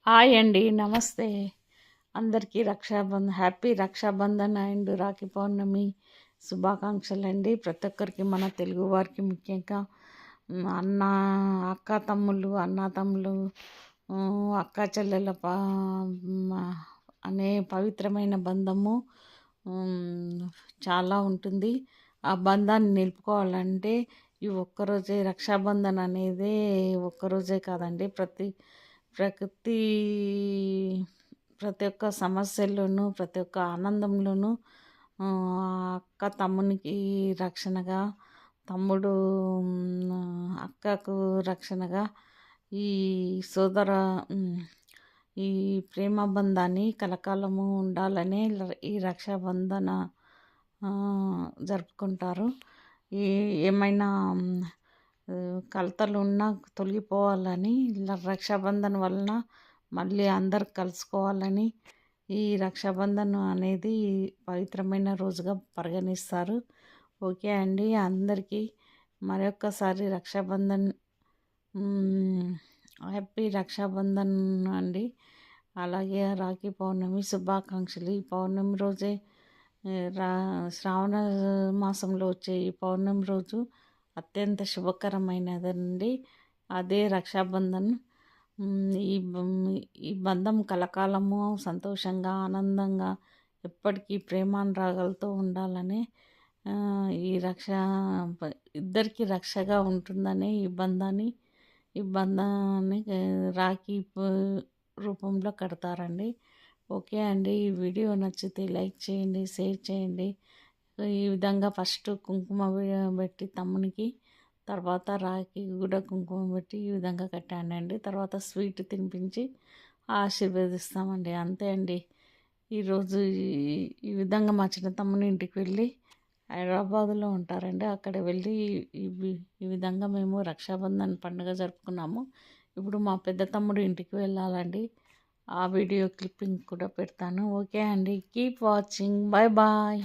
Hi అండి, నమస్తే. అందరికీ హ్యాపీ రక్షాబంధన్ అండ్ రాఖీ పౌర్ణమి శుభాకాంక్షలండి. ప్రతి ఒక్కరికి, మన తెలుగు వారికి ముఖ్యంగా అన్న అక్క తమ్ముళ్ళు, అన్న తమ్ముళ్ళు, అక్క చెల్లెల అనే పవిత్రమైన బంధము చాలా ఉంటుంది. ఆ బంధాన్ని నిలుపుకోవాలంటే ఈ ఒక్కరోజే రక్షాబంధన్ అనేది ఒక్కరోజే కాదండి, ప్రకృతి ప్రతి ఒక్క సమస్యల్లోనూ, ప్రతి ఒక్క ఆనందంలోనూ అక్క తమ్మునికి రక్షణగా, తమ్ముడు అక్కకు రక్షణగా ఈ సోదర ఈ ప్రేమ బంధాన్ని కలకాలము ఉండాలని ఈ రక్షాబంధన జరుపుకుంటారు. ఏమైనా కలతలు ఉన్నా తొలగిపోవాలని, రక్షాబంధన్ వలన మళ్ళీ అందరు కలుసుకోవాలని ఈ రక్షాబంధన్ అనేది పవిత్రమైన రోజుగా పరిగణిస్తారు. ఓకే అండి, అందరికీ మరొక్కసారి రక్షాబంధన్ హ్యాపీ రక్షాబంధన్ అండి. అలాగే రాఖీ పౌర్ణమి శుభాకాంక్షలు. ఈ పౌర్ణమి రోజే శ్రావణ మాసంలో వచ్చే ఈ పౌర్ణమి రోజు అత్యంత శుభకరమైనదండి. అదే రక్షాబంధన్. ఈ బంధం కలకాలము సంతోషంగా, ఆనందంగా, ఎప్పటికీ ప్రేమానురాగాలతో ఉండాలని, ఈ ఇద్దరికి రక్షగా ఉంటుందని ఈ బంధాన్ని రాఖీ రూపంలో కడతారండి. ఓకే అండి, ఈ వీడియో నచ్చితే లైక్ చేయండి, షేర్ చేయండి. ఈ విధంగా ఫస్ట్ కుంకుమ పెట్టి తమ్మునికి, తర్వాత రాఖీ కూడా కుంకుమ పెట్టి ఈ విధంగా కట్టానండి. తర్వాత స్వీట్ తినిపించి ఆశీర్వదిస్తామండి. అంతే అండి. ఈరోజు ఈ విధంగా మా చిన్న తమ్ముని ఇంటికి వెళ్ళి, హైదరాబాదులో ఉంటారండి, అక్కడ వెళ్ళి ఈ విధంగా మేము రక్షాబంధన్ పండుగ జరుపుకున్నాము. ఇప్పుడు మా పెద్ద తమ్ముడు ఇంటికి వెళ్ళాలండి. ఆ వీడియో క్లిప్పింగ్ కూడా పెడతాను. ఓకే అండి, కీప్ వాచింగ్. Bye bye.